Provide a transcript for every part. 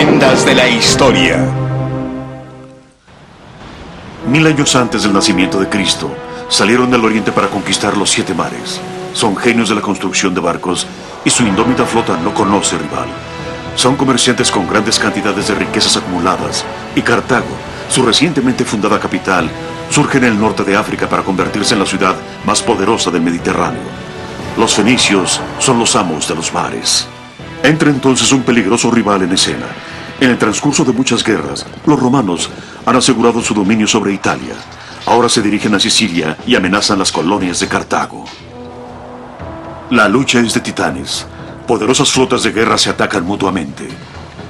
Leyendas de la historia. 1000 años antes del nacimiento de Cristo, salieron del oriente para conquistar los 7 mares. Son genios de la construcción de barcos y su indómita flota no conoce rival. Son comerciantes con grandes cantidades de riquezas acumuladas y Cartago, su recientemente fundada capital, surge en el norte de África para convertirse en la ciudad más poderosa del Mediterráneo. Los fenicios son los amos de los mares. Entra entonces un peligroso rival en escena. En el transcurso de muchas guerras, los romanos han asegurado su dominio sobre Italia. Ahora se dirigen a Sicilia y amenazan las colonias de Cartago. La lucha es de titanes. Poderosas flotas de guerra se atacan mutuamente.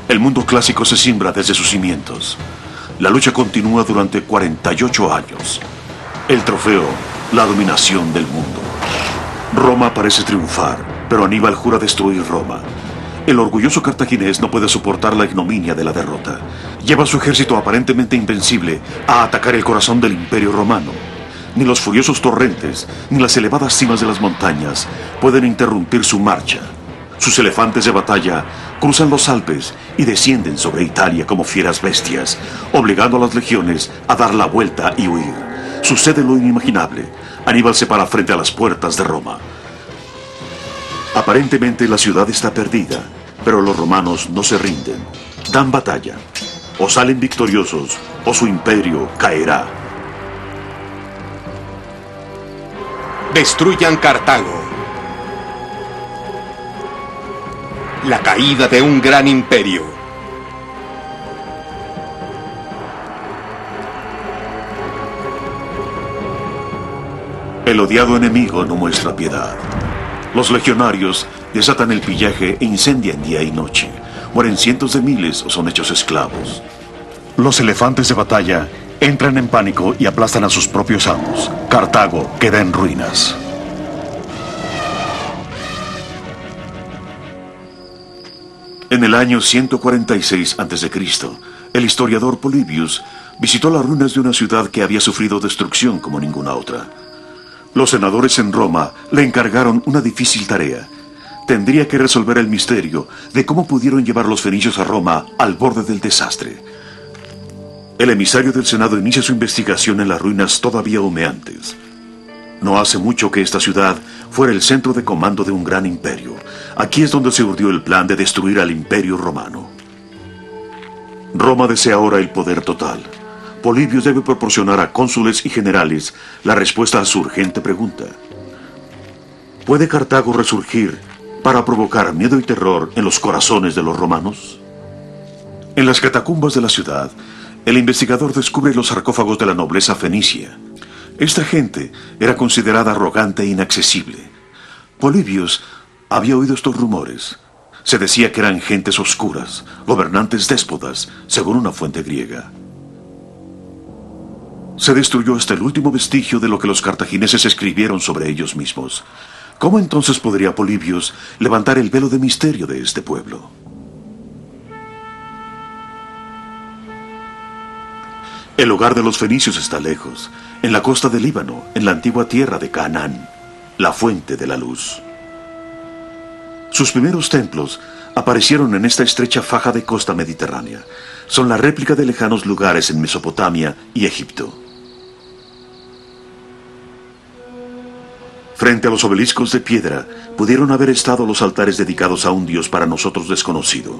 El mundo clásico se simbra desde sus cimientos. La lucha continúa durante 48 años. El trofeo, la dominación del mundo. Roma parece triunfar, pero Aníbal jura destruir Roma. El orgulloso cartaginés no puede soportar la ignominia de la derrota. Lleva su ejército aparentemente invencible a atacar el corazón del Imperio Romano. Ni los furiosos torrentes, ni las elevadas cimas de las montañas pueden interrumpir su marcha. Sus elefantes de batalla cruzan los Alpes y descienden sobre Italia como fieras bestias, obligando a las legiones a dar la vuelta y huir. Sucede lo inimaginable. Aníbal se para frente a las puertas de Roma. Aparentemente la ciudad está perdida, pero los romanos no se rinden. Dan batalla. O salen victoriosos, o su imperio caerá. Destruyan Cartago. La caída de un gran imperio. El odiado enemigo no muestra piedad. Los legionarios desatan el pillaje e incendian día y noche. Mueren cientos de miles o son hechos esclavos. Los elefantes de batalla entran en pánico y aplastan a sus propios amos. Cartago queda en ruinas. En el año 146 a.C., el historiador Polybius visitó las ruinas de una ciudad que había sufrido destrucción como ninguna otra. Los senadores en Roma le encargaron una difícil tarea. Tendría que resolver el misterio de cómo pudieron llevar los fenicios a Roma al borde del desastre. El emisario del Senado inicia su investigación en las ruinas todavía humeantes. No hace mucho que esta ciudad fuera el centro de comando de un gran imperio. Aquí es donde se urdió el plan de destruir al Imperio Romano. Roma desea ahora el poder total. Polybius debe proporcionar a cónsules y generales la respuesta a su urgente pregunta. ¿Puede Cartago resurgir para provocar miedo y terror en los corazones de los romanos? En las catacumbas de la ciudad, el investigador descubre los sarcófagos de la nobleza fenicia. Esta gente era considerada arrogante e inaccesible. Polybius había oído estos rumores. Se decía que eran gentes oscuras, gobernantes déspotas, según una fuente griega. Se destruyó hasta el último vestigio de lo que los cartagineses escribieron sobre ellos mismos. ¿Cómo entonces podría Polybius levantar el velo de misterio de este pueblo? El hogar de los fenicios está lejos, en la costa del Líbano, en la antigua tierra de Canaán, la fuente de la luz. Sus primeros templos aparecieron en esta estrecha faja de costa mediterránea. Son la réplica de lejanos lugares en Mesopotamia y Egipto. Frente a los obeliscos de piedra, pudieron haber estado los altares dedicados a un dios para nosotros desconocido.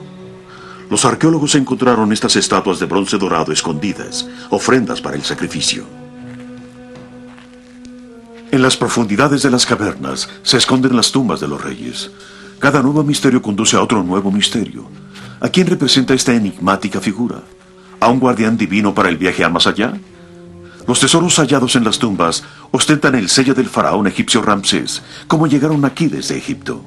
Los arqueólogos encontraron estas estatuas de bronce dorado escondidas, ofrendas para el sacrificio. En las profundidades de las cavernas se esconden las tumbas de los reyes. Cada nuevo misterio conduce a otro nuevo misterio. ¿A quién representa esta enigmática figura? ¿A un guardián divino para el viaje al más allá? Los tesoros hallados en las tumbas ostentan el sello del faraón egipcio Ramsés, como llegaron aquí desde Egipto.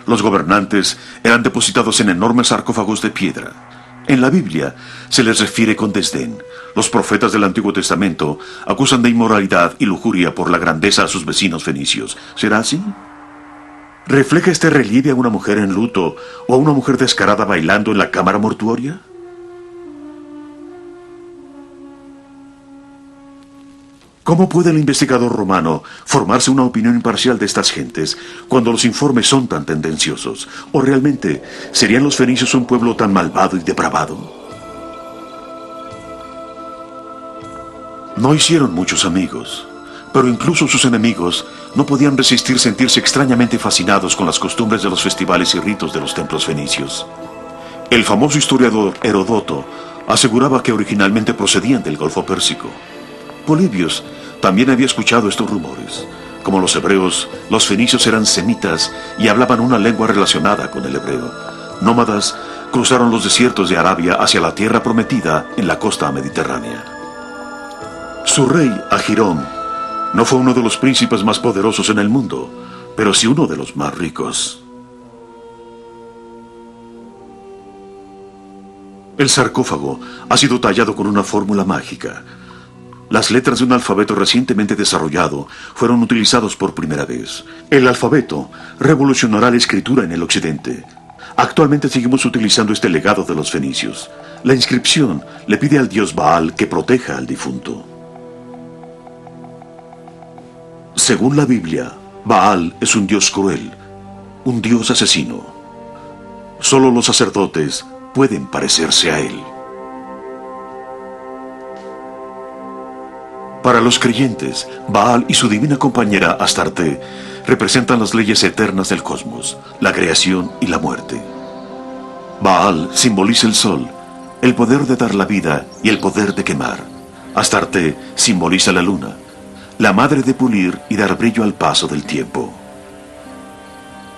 Los gobernantes eran depositados en enormes sarcófagos de piedra. En la Biblia se les refiere con desdén. Los profetas del Antiguo Testamento acusan de inmoralidad y lujuria por la grandeza a sus vecinos fenicios. ¿Será así? ¿Refleja este relieve a una mujer en luto o a una mujer descarada bailando en la cámara mortuoria? ¿Cómo puede el investigador romano formarse una opinión imparcial de estas gentes cuando los informes son tan tendenciosos? ¿O realmente serían los fenicios un pueblo tan malvado y depravado? No hicieron muchos amigos, pero incluso sus enemigos no podían resistir sentirse extrañamente fascinados con las costumbres de los festivales y ritos de los templos fenicios. El famoso historiador Heródoto aseguraba que originalmente procedían del Golfo Pérsico. Polibios también había escuchado estos rumores. Como los hebreos, los fenicios eran semitas y hablaban una lengua relacionada con el hebreo. Nómadas cruzaron los desiertos de Arabia hacia la tierra prometida en la costa mediterránea. Su rey, Agirón, no fue uno de los príncipes más poderosos en el mundo, pero sí uno de los más ricos. El sarcófago ha sido tallado con una fórmula mágica. Las letras de un alfabeto recientemente desarrollado fueron utilizados por primera vez. El alfabeto revolucionará la escritura en el occidente. Actualmente seguimos utilizando este legado de los fenicios. La inscripción le pide al dios Baal que proteja al difunto. Según la Biblia, Baal es un dios cruel, un dios asesino. Solo los sacerdotes pueden parecerse a él. Para los creyentes, Baal y su divina compañera Astarte representan las leyes eternas del cosmos, la creación y la muerte. Baal simboliza el sol, el poder de dar la vida y el poder de quemar. Astarte simboliza la luna, la madre de pulir y dar brillo al paso del tiempo.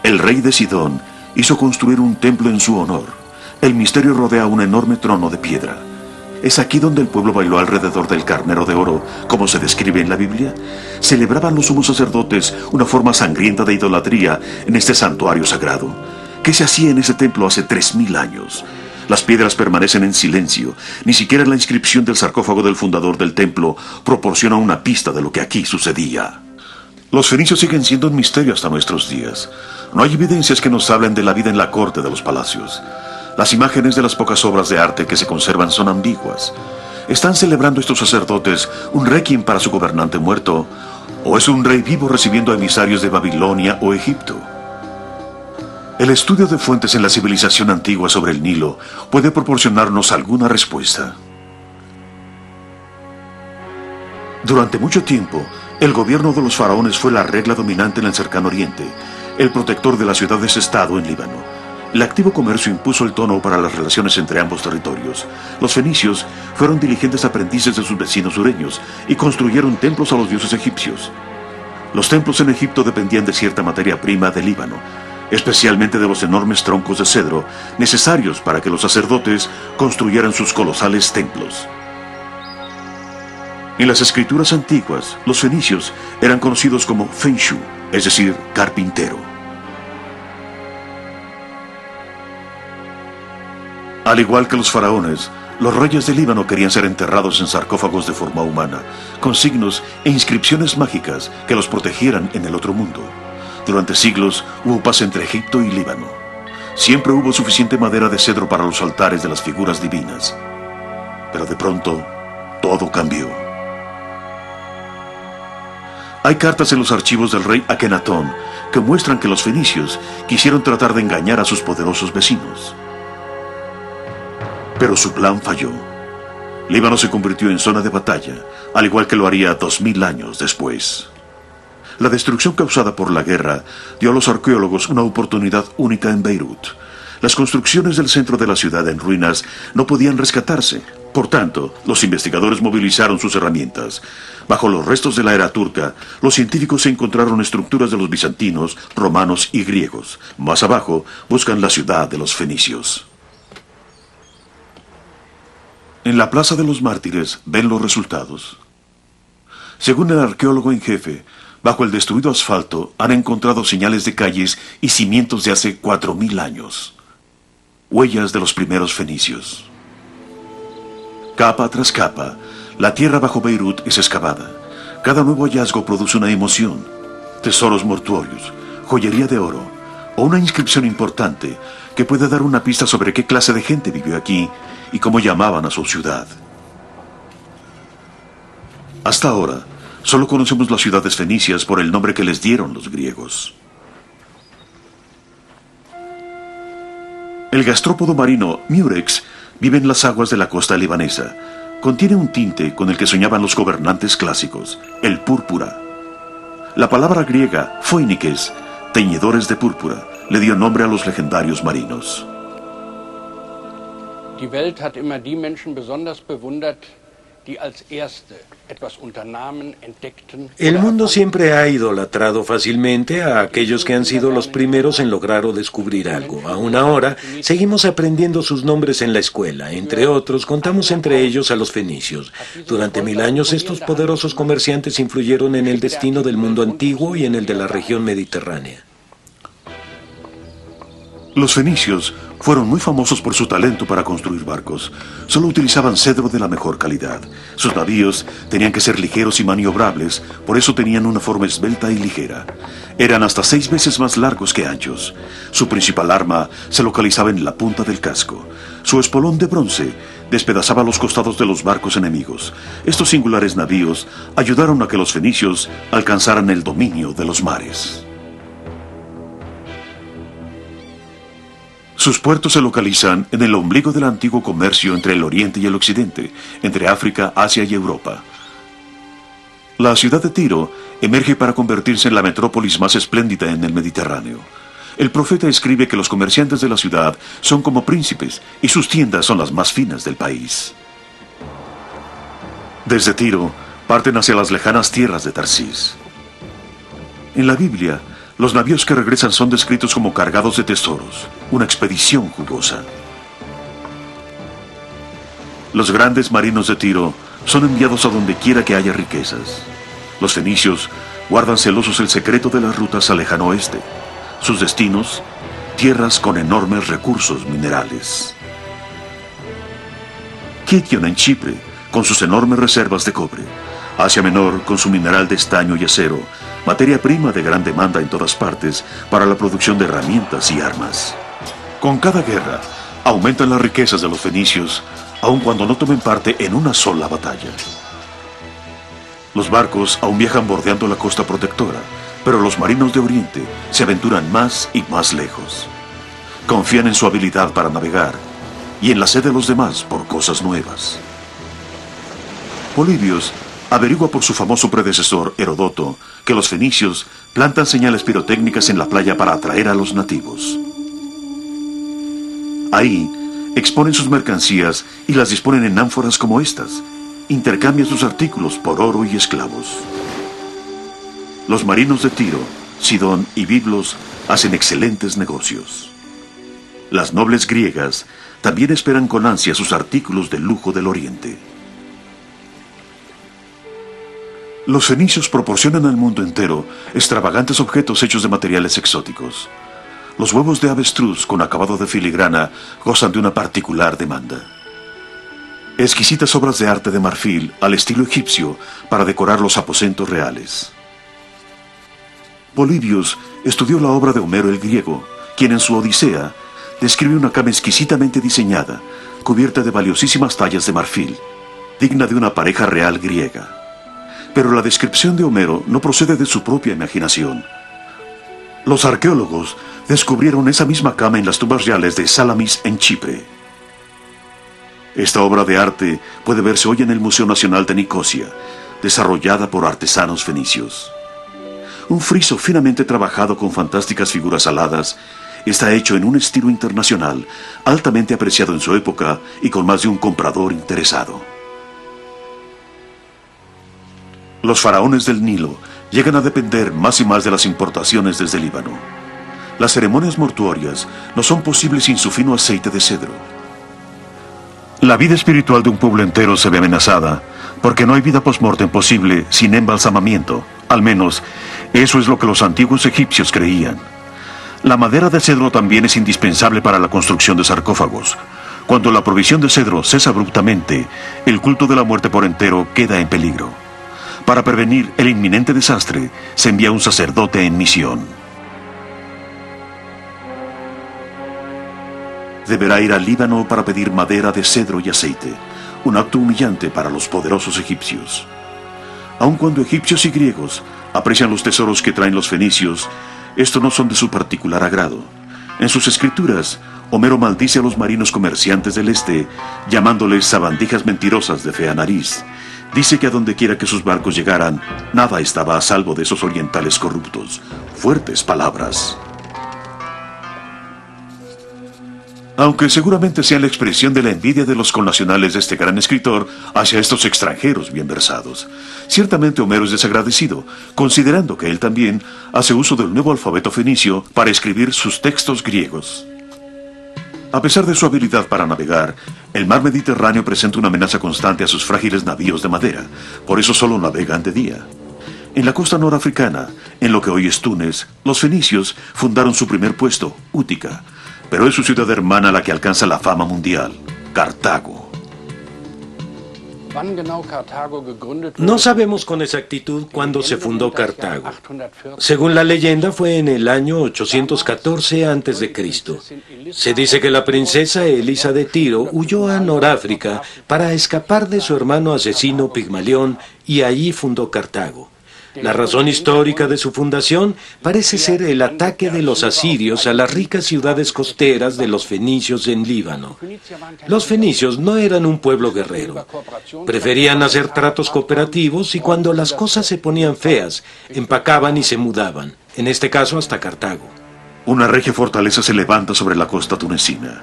El rey de Sidón hizo construir un templo en su honor. El misterio rodea un enorme trono de piedra. ¿Es aquí donde el pueblo bailó alrededor del carnero de oro, como se describe en la Biblia? ¿Celebraban los sumos sacerdotes una forma sangrienta de idolatría en este santuario sagrado? ¿Qué se hacía en ese templo hace 3000 años? Las piedras permanecen en silencio. Ni siquiera la inscripción del sarcófago del fundador del templo proporciona una pista de lo que aquí sucedía. Los fenicios siguen siendo un misterio hasta nuestros días. No hay evidencias que nos hablen de la vida en la corte de los palacios. Las imágenes de las pocas obras de arte que se conservan son ambiguas. ¿Están celebrando estos sacerdotes un requiem para su gobernante muerto? ¿O es un rey vivo recibiendo emisarios de Babilonia o Egipto? El estudio de fuentes en la civilización antigua sobre el Nilo puede proporcionarnos alguna respuesta. Durante mucho tiempo, el gobierno de los faraones fue la regla dominante en el Cercano Oriente, el protector de las ciudades-estado en Líbano. El activo comercio impuso el tono para las relaciones entre ambos territorios. Los fenicios fueron diligentes aprendices de sus vecinos sureños y construyeron templos a los dioses egipcios. Los templos en Egipto dependían de cierta materia prima del Líbano, especialmente de los enormes troncos de cedro necesarios para que los sacerdotes construyeran sus colosales templos. En las escrituras antiguas, los fenicios eran conocidos como Fenshu, es decir, carpintero. Al igual que los faraones, los reyes del Líbano querían ser enterrados en sarcófagos de forma humana, con signos e inscripciones mágicas que los protegieran en el otro mundo. Durante siglos hubo paz entre Egipto y Líbano. Siempre hubo suficiente madera de cedro para los altares de las figuras divinas. Pero de pronto, todo cambió. Hay cartas en los archivos del rey Akenatón que muestran que los fenicios quisieron tratar de engañar a sus poderosos vecinos. Pero su plan falló. Líbano se convirtió en zona de batalla, al igual que lo haría 2000 años después. La destrucción causada por la guerra dio a los arqueólogos una oportunidad única en Beirut. Las construcciones del centro de la ciudad en ruinas no podían rescatarse. Por tanto, los investigadores movilizaron sus herramientas. Bajo los restos de la era turca, los científicos encontraron estructuras de los bizantinos, romanos y griegos. Más abajo, buscan la ciudad de los fenicios. En la Plaza de los Mártires ven los resultados. Según el arqueólogo en jefe, bajo el destruido asfalto han encontrado señales de calles y cimientos de hace 4000 años. Huellas de los primeros fenicios. Capa tras capa, la tierra bajo Beirut es excavada. Cada nuevo hallazgo produce una emoción. Tesoros mortuorios, joyería de oro o una inscripción importante que puede dar una pista sobre qué clase de gente vivió aquí y cómo llamaban a su ciudad. Hasta ahora, Solo conocemos las ciudades fenicias por el nombre que les dieron los griegos. El gastrópodo marino Murex vive en las aguas de la costa libanesa. Contiene un tinte con el que soñaban los gobernantes clásicos, el púrpura. La palabra griega phoinikes, teñidores de púrpura, le dio nombre a los legendarios marinos. Die Welt hat immer die Menschen besonders bewundert, die als erste etwas unternahmen, entdeckten. El mundo siempre ha idolatrado fácilmente a aquellos que han sido los primeros en lograr o descubrir algo. Aún ahora, seguimos aprendiendo sus nombres en la escuela. Entre otros, contamos entre ellos a los fenicios. Durante 1000 años, estos poderosos comerciantes influyeron en el destino del mundo antiguo y en el de la región mediterránea. Los fenicios fueron muy famosos por su talento para construir barcos. Solo utilizaban cedro de la mejor calidad. Sus navíos tenían que ser ligeros y maniobrables, por eso tenían una forma esbelta y ligera. Eran hasta 6 veces más largos que anchos. Su principal arma se localizaba en la punta del casco. Su espolón de bronce despedazaba los costados de los barcos enemigos. Estos singulares navíos ayudaron a que los fenicios alcanzaran el dominio de los mares. Sus puertos se localizan en el ombligo del antiguo comercio entre el Oriente y el Occidente, entre África, Asia y Europa. La ciudad de Tiro emerge para convertirse en la metrópolis más espléndida en el Mediterráneo. El profeta escribe que los comerciantes de la ciudad son como príncipes y sus tiendas son las más finas del país. Desde Tiro parten hacia las lejanas tierras de Tarsis. En la Biblia, los navíos que regresan son descritos como cargados de tesoros, una expedición jugosa. Los grandes marinos de Tiro son enviados a donde quiera que haya riquezas. Los fenicios guardan celosos el secreto de las rutas al lejano oeste. Sus destinos, tierras con enormes recursos minerales. Kition en Chipre, con sus enormes reservas de cobre. Asia Menor, con su mineral de estaño y acero, materia prima de gran demanda en todas partes para la producción de herramientas y armas. Con cada guerra, aumentan las riquezas de los fenicios, aun cuando no tomen parte en una sola batalla. Los barcos aún viajan bordeando la costa protectora, pero los marinos de Oriente se aventuran más y más lejos. Confían en su habilidad para navegar y en la sed de los demás por cosas nuevas. Polibios averigua por su famoso predecesor, Herodoto, que los fenicios plantan señales pirotécnicas en la playa para atraer a los nativos. Ahí, exponen sus mercancías y las disponen en ánforas como estas. Intercambian sus artículos por oro y esclavos. Los marinos de Tiro, Sidón y Biblos hacen excelentes negocios. Las nobles griegas también esperan con ansia sus artículos de lujo del Oriente. Los fenicios proporcionan al mundo entero extravagantes objetos hechos de materiales exóticos. Los huevos de avestruz con acabado de filigrana gozan de una particular demanda. Exquisitas obras de arte de marfil al estilo egipcio para decorar los aposentos reales. Polibios estudió la obra de Homero el griego, quien en su Odisea describe una cama exquisitamente diseñada, cubierta de valiosísimas tallas de marfil, digna de una pareja real griega. Pero la descripción de Homero no procede de su propia imaginación. Los arqueólogos descubrieron esa misma cama en las tumbas reales de Salamis en Chipre. Esta obra de arte puede verse hoy en el Museo Nacional de Nicosia, desarrollada por artesanos fenicios. Un friso finamente trabajado con fantásticas figuras aladas está hecho en un estilo internacional, altamente apreciado en su época y con más de un comprador interesado. Los faraones del Nilo llegan a depender más y más de las importaciones desde Líbano. Las ceremonias mortuorias no son posibles sin su fino aceite de cedro. La vida espiritual de un pueblo entero se ve amenazada, porque no hay vida post-mortem posible sin embalsamamiento. Al menos, eso es lo que los antiguos egipcios creían. La madera de cedro también es indispensable para la construcción de sarcófagos. Cuando la provisión de cedro cesa abruptamente, el culto de la muerte por entero queda en peligro. Para prevenir el inminente desastre, se envía un sacerdote en misión. Deberá ir al Líbano para pedir madera de cedro y aceite, un acto humillante para los poderosos egipcios. Aun cuando egipcios y griegos aprecian los tesoros que traen los fenicios, estos no son de su particular agrado. En sus escrituras, Homero maldice a los marinos comerciantes del este, llamándoles sabandijas mentirosas de fea nariz. Dice que a donde quiera que sus barcos llegaran, nada estaba a salvo de esos orientales corruptos. Fuertes palabras. Aunque seguramente sea la expresión de la envidia de los connacionales de este gran escritor hacia estos extranjeros bien versados. Ciertamente Homero es desagradecido, considerando que él también hace uso del nuevo alfabeto fenicio para escribir sus textos griegos. A pesar de su habilidad para navegar, el mar Mediterráneo presenta una amenaza constante a sus frágiles navíos de madera, por eso solo navegan de día. En la costa norafricana, en lo que hoy es Túnez, los fenicios fundaron su primer puesto, Útica, pero es su ciudad hermana la que alcanza la fama mundial, Cartago. No sabemos con exactitud cuándo se fundó Cartago. Según la leyenda, fue en el año 814 a.C. Se dice que la princesa Elisa de Tiro huyó a Noráfrica para escapar de su hermano asesino Pigmalión y allí fundó Cartago. La razón histórica de su fundación parece ser el ataque de los asirios a las ricas ciudades costeras de los fenicios en Líbano. Los fenicios no eran un pueblo guerrero. Preferían hacer tratos cooperativos y cuando las cosas se ponían feas, empacaban y se mudaban, en este caso hasta Cartago. Una regia fortaleza se levanta sobre la costa tunecina.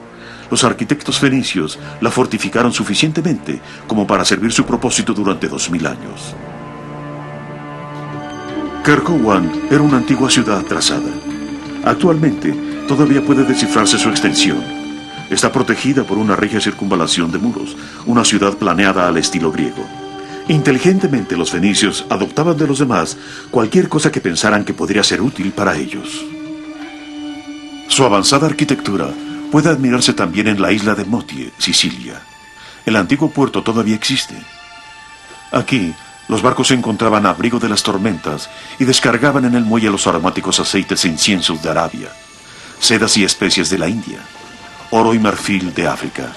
Los arquitectos fenicios la fortificaron suficientemente como para servir su propósito durante 2000 años. Kerkouan era una antigua ciudad trazada. Actualmente, todavía puede descifrarse su extensión. Está protegida por una regia circunvalación de muros, una ciudad planeada al estilo griego. Inteligentemente, los fenicios adoptaban de los demás cualquier cosa que pensaran que podría ser útil para ellos. Su avanzada arquitectura puede admirarse también en la isla de Motie, Sicilia. El antiguo puerto todavía existe. Aquí, los barcos se encontraban a abrigo de las tormentas y descargaban en el muelle los aromáticos aceites e inciensos de Arabia, sedas y especies de la India, oro y marfil de África.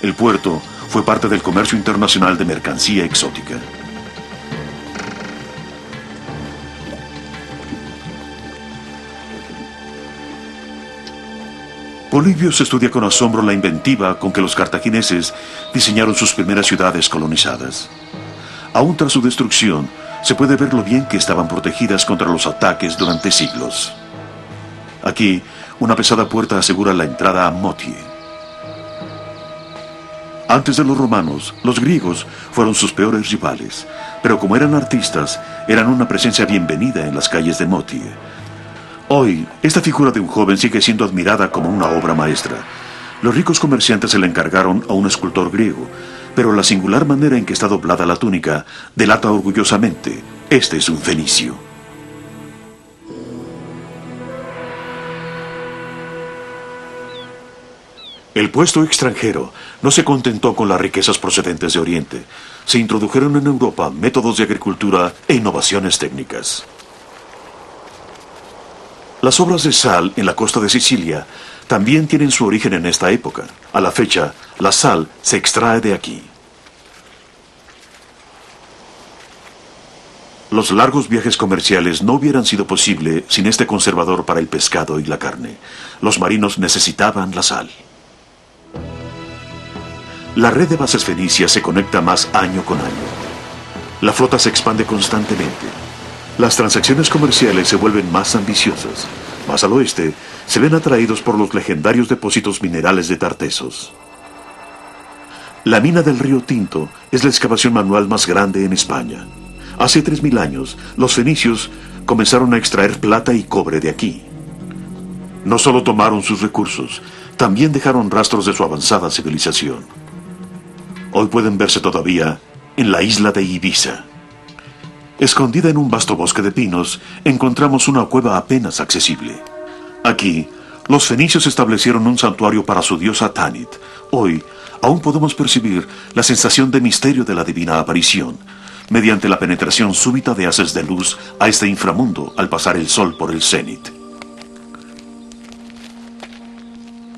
El puerto fue parte del comercio internacional de mercancía exótica. Polibios estudia con asombro la inventiva con que los cartagineses diseñaron sus primeras ciudades colonizadas. Aún tras su destrucción, se puede ver lo bien que estaban protegidas contra los ataques durante siglos. Aquí, una pesada puerta asegura la entrada a Motie. Antes de los romanos, los griegos fueron sus peores rivales, pero como eran artistas, eran una presencia bienvenida en las calles de Motie. Hoy, esta figura de un joven sigue siendo admirada como una obra maestra. Los ricos comerciantes se la encargaron a un escultor griego, pero la singular manera en que está doblada la túnica delata orgullosamente, este es un fenicio. El puesto extranjero no se contentó con las riquezas procedentes de Oriente. Se introdujeron en Europa métodos de agricultura e innovaciones técnicas. Las obras de sal en la costa de Sicilia también tienen su origen en esta época. A la fecha, la sal se extrae de aquí. Los largos viajes comerciales no hubieran sido posible sin este conservador para el pescado y la carne. Los marinos necesitaban la sal. La red de bases fenicias se conecta más año con año. La flota se expande constantemente. Las transacciones comerciales se vuelven más ambiciosas. Más al oeste, se ven atraídos por los legendarios depósitos minerales de Tartesos. La mina del Río Tinto es la excavación manual más grande en España. Hace 3000 años, los fenicios comenzaron a extraer plata y cobre de aquí. No solo tomaron sus recursos, también dejaron rastros de su avanzada civilización. Hoy pueden verse todavía en la isla de Ibiza. Escondida en un vasto bosque de pinos, encontramos una cueva apenas accesible. Aquí, los fenicios establecieron un santuario para su diosa Tanit. Hoy, aún podemos percibir la sensación de misterio de la divina aparición, mediante la penetración súbita de haces de luz a este inframundo al pasar el sol por el cenit.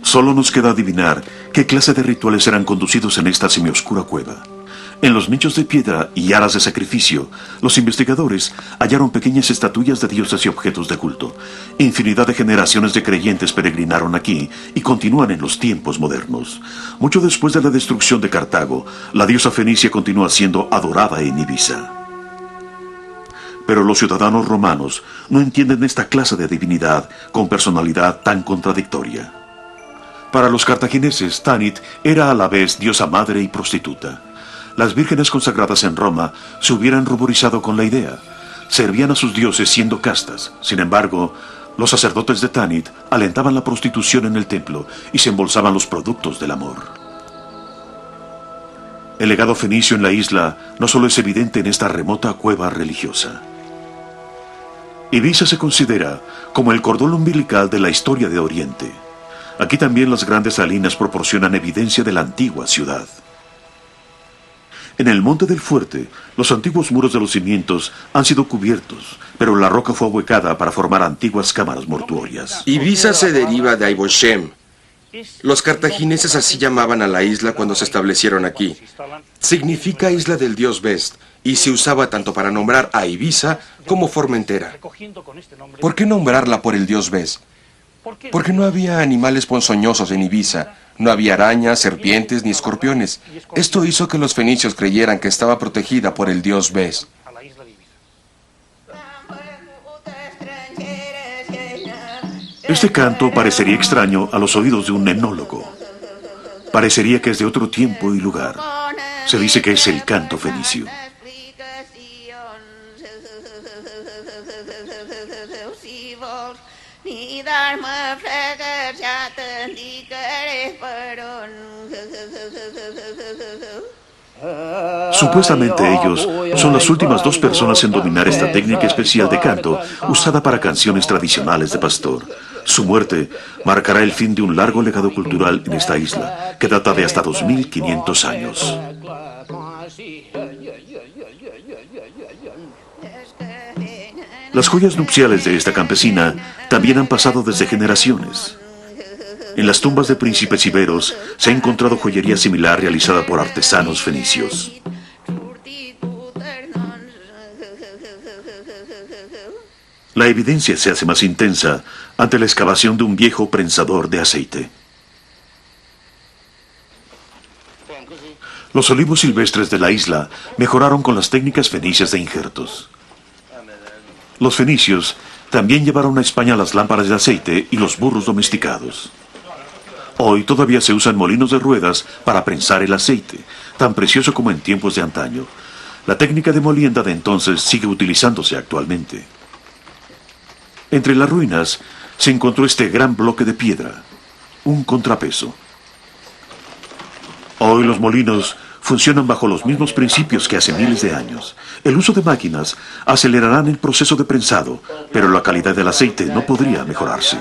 Solo nos queda adivinar qué clase de rituales eran conducidos en esta semioscura cueva. En los nichos de piedra y aras de sacrificio, los investigadores hallaron pequeñas estatuillas de dioses y objetos de culto. Infinidad de generaciones de creyentes peregrinaron aquí y continúan en los tiempos modernos. Mucho después de la destrucción de Cartago, la diosa fenicia continúa siendo adorada en Ibiza. Pero los ciudadanos romanos no entienden esta clase de divinidad con personalidad tan contradictoria. Para los cartagineses, Tanit era a la vez diosa madre y prostituta. Las vírgenes consagradas en Roma se hubieran ruborizado con la idea. Servían a sus dioses siendo castas. Sin embargo, los sacerdotes de Tanit alentaban la prostitución en el templo y se embolsaban los productos del amor. El legado fenicio en la isla no solo es evidente en esta remota cueva religiosa. Ibiza se considera como el cordón umbilical de la historia de Oriente. Aquí también las grandes salinas proporcionan evidencia de la antigua ciudad. En el Monte del Fuerte, los antiguos muros de los cimientos han sido cubiertos, pero la roca fue ahuecada para formar antiguas cámaras mortuorias. Ibiza se deriva de Aiboshem. Los cartagineses así llamaban a la isla cuando se establecieron aquí. Significa isla del dios Best, y se usaba tanto para nombrar a Ibiza como Formentera. ¿Por qué nombrarla por el dios Best? Porque no había animales ponzoñosos en Ibiza. No había arañas, serpientes ni escorpiones. Esto hizo que los fenicios creyeran que estaba protegida por el dios Bes. Este canto parecería extraño a los oídos de un etnólogo. Parecería que es de otro tiempo y lugar. Se dice que es el canto fenicio. Supuestamente ellos son las últimas dos personas en dominar esta técnica especial de canto usada para canciones tradicionales de pastor. Su muerte marcará el fin de un largo legado cultural en esta isla, que data de hasta 2500 años. Las joyas nupciales de esta campesina también han pasado desde generaciones. En las tumbas de príncipes iberos se ha encontrado joyería similar realizada por artesanos fenicios. La evidencia se hace más intensa ante la excavación de un viejo prensador de aceite. Los olivos silvestres de la isla mejoraron con las técnicas fenicias de injertos. Los fenicios también llevaron a España las lámparas de aceite y los burros domesticados. Hoy todavía se usan molinos de ruedas para prensar el aceite, tan precioso como en tiempos de antaño. La técnica de molienda de entonces sigue utilizándose actualmente. Entre las ruinas se encontró este gran bloque de piedra, un contrapeso. Hoy los molinos funcionan bajo los mismos principios que hace miles de años. El uso de máquinas acelerarán el proceso de prensado, pero la calidad del aceite no podría mejorarse.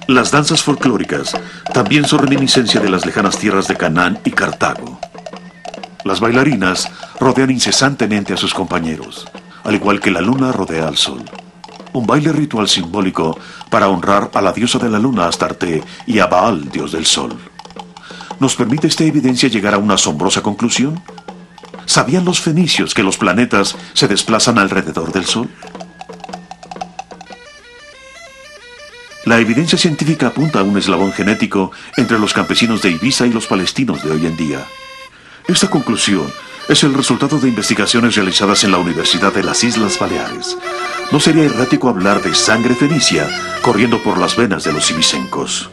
Las danzas folclóricas también son reminiscencia de las lejanas tierras de Canaán y Cartago. Las bailarinas rodean incesantemente a sus compañeros, al igual que la luna rodea al sol. Un baile ritual simbólico para honrar a la diosa de la luna Astarte y a Baal, dios del sol. ¿Nos permite esta evidencia llegar a una asombrosa conclusión? ¿Sabían los fenicios que los planetas se desplazan alrededor del sol? La evidencia científica apunta a un eslabón genético entre los campesinos de Ibiza y los palestinos de hoy en día. Esta conclusión es el resultado de investigaciones realizadas en la Universidad de las Islas Baleares. No sería errático hablar de sangre fenicia corriendo por las venas de los ibicencos.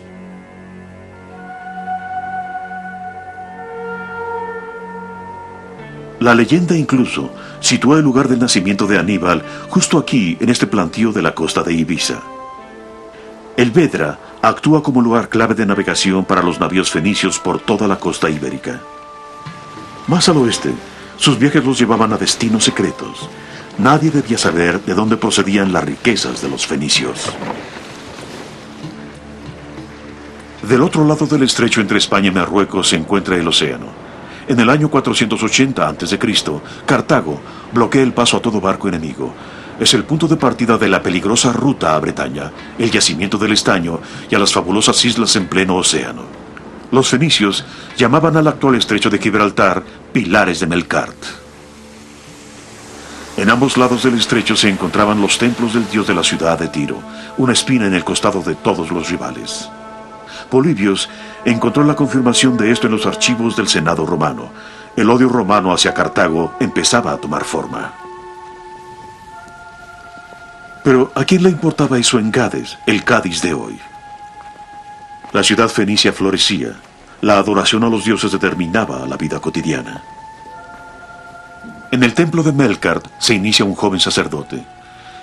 La leyenda incluso sitúa el lugar del nacimiento de Aníbal justo aquí, en este plantío de la costa de Ibiza. El Vedra actúa como lugar clave de navegación para los navíos fenicios por toda la costa ibérica. Más al oeste, sus viajes los llevaban a destinos secretos. Nadie debía saber de dónde procedían las riquezas de los fenicios. Del otro lado del estrecho entre España y Marruecos se encuentra el océano. En el año 480 a.C., Cartago bloquea el paso a todo barco enemigo. es el punto de partida de la peligrosa ruta a Bretaña, el yacimiento del estaño y a las fabulosas islas en pleno océano. Los fenicios llamaban al actual estrecho de Gibraltar Pilares de Melkart. En ambos lados del estrecho se encontraban los templos del dios de la ciudad de Tiro, una espina en el costado de todos los rivales. Polibios encontró la confirmación de esto en los archivos del Senado romano. El odio romano hacia Cartago empezaba a tomar forma. Pero ¿a quién le importaba eso en Gades, el Cádiz de hoy? La ciudad fenicia florecía. La adoración a los dioses determinaba la vida cotidiana. En el templo de Melkart se inicia un joven sacerdote.